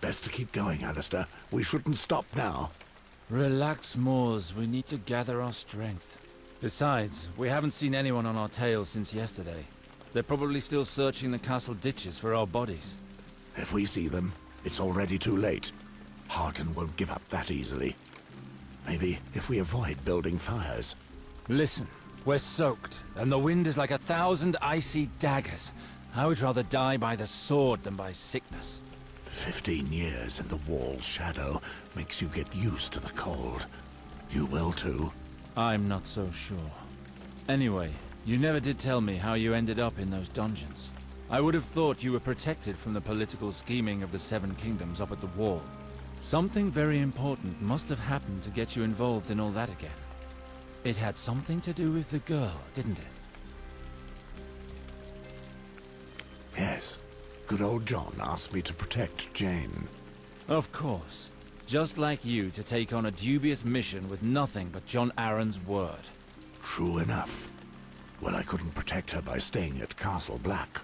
Best to keep going, Alistair. We shouldn't stop now. Relax, Moors. We need to gather our strength. Besides, we haven't seen anyone on our tail since yesterday. They're probably still searching the castle ditches for our bodies. If we see them, it's already too late. Harton won't give up that easily. Maybe if we avoid building fires. Listen, we're soaked, and the wind is like 1,000 icy daggers. I would rather die by the sword than by sickness. 15 years in the wall's shadow makes you get used to the cold. You will too. I'm not so sure. Anyway, you never did tell me how you ended up in those dungeons. I would have thought you were protected from the political scheming of the Seven Kingdoms up at the wall. Something very important must have happened to get you involved in all that again. It had something to do with the girl, didn't it? Yes. Good old John asked me to protect Jane. Of course. Just like you to take on a dubious mission with nothing but John Aaron's word. True enough. Well, I couldn't protect her by staying at Castle Black.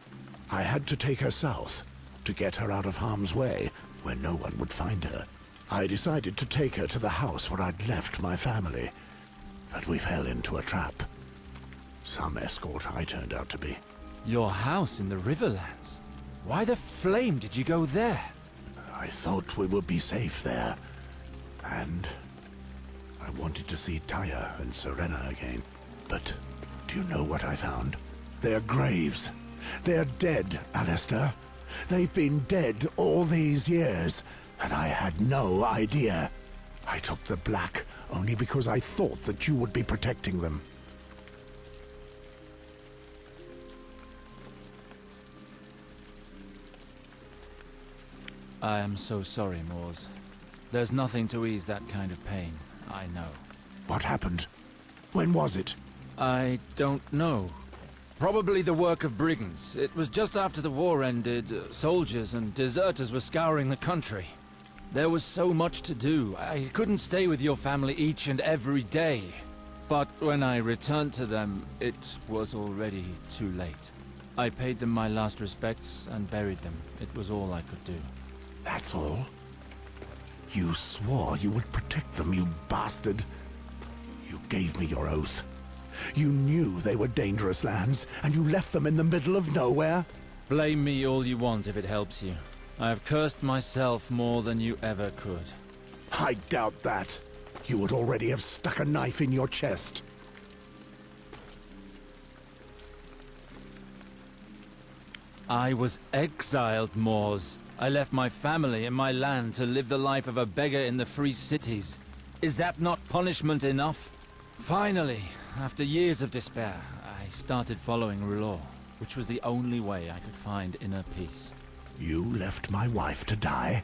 I had to take her south, to get her out of harm's way, where no one would find her. I decided to take her to the house where I'd left my family. But we fell into a trap. Some escort I turned out to be. Your house in the Riverlands? Why the flame did you go there? I thought we would be safe there. And I wanted to see Taya and Serena again. But do you know what I found? Their graves. They're dead, Alistair. They've been dead all these years, and I had no idea. I took the Black only because I thought that you would be protecting them. I am so sorry, Moors. There's nothing to ease that kind of pain, I know. What happened? When was it? I don't know. Probably the work of brigands. It was just after the war ended. Soldiers and deserters were scouring the country. There was so much to do. I couldn't stay with your family each and every day. But when I returned to them, it was already too late. I paid them my last respects and buried them. It was all I could do. That's all? You swore you would protect them, you bastard. You gave me your oath. You knew they were dangerous lands, and you left them in the middle of nowhere? Blame me all you want if it helps you. I have cursed myself more than you ever could. I doubt that. You would already have stuck a knife in your chest. I was exiled, Moors. I left my family and my land to live the life of a beggar in the free cities. Is that not punishment enough? Finally, after years of despair, I started following R'hllor, which was the only way I could find inner peace. You left my wife to die,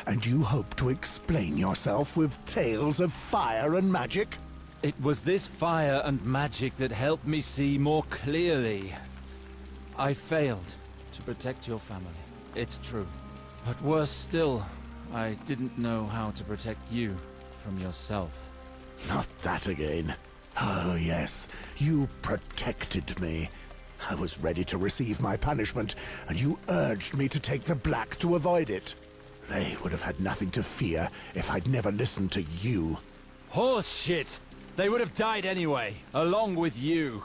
and you hope to explain yourself with tales of fire and magic? It was this fire and magic that helped me see more clearly. I failed to protect your family, it's true. But worse still, I didn't know how to protect you from yourself. Not that again. Oh yes, you protected me. I was ready to receive my punishment, and you urged me to take the Black to avoid it. They would have had nothing to fear if I'd never listened to you. Horse shit! They would have died anyway, along with you.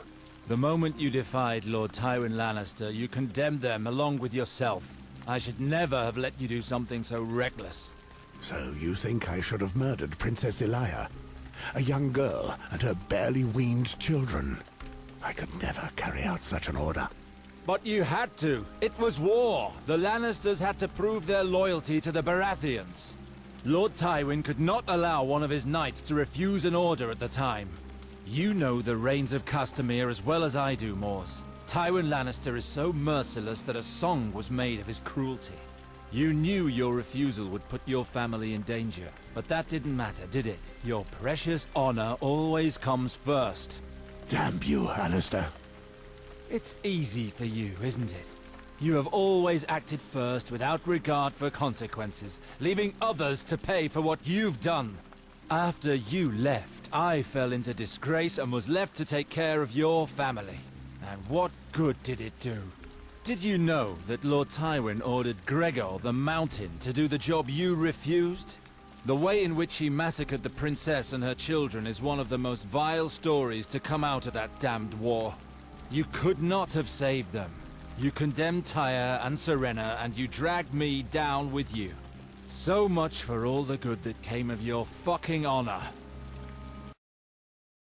The moment you defied Lord Tywin Lannister, you condemned them along with yourself. I should never have let you do something so reckless. So you think I should have murdered Princess Elia? A young girl and her barely weaned children. I could never carry out such an order. But you had to. It was war. The Lannisters had to prove their loyalty to the Baratheons. Lord Tywin could not allow one of his knights to refuse an order at the time. You know the reigns of Castamere as well as I do, Moors. Tywin Lannister is so merciless that a song was made of his cruelty. You knew your refusal would put your family in danger, but that didn't matter, did it? Your precious honor always comes first. Damn you, Alistair. It's easy for you, isn't it? You have always acted first without regard for consequences, leaving others to pay for what you've done. After you left, I fell into disgrace and was left to take care of your family. And what good did it do? Did you know that Lord Tywin ordered Gregor the Mountain to do the job you refused? The way in which he massacred the princess and her children is one of the most vile stories to come out of that damned war. You could not have saved them. You condemned Tyre and Serena, and you dragged me down with you. So much for all the good that came of your fucking honor.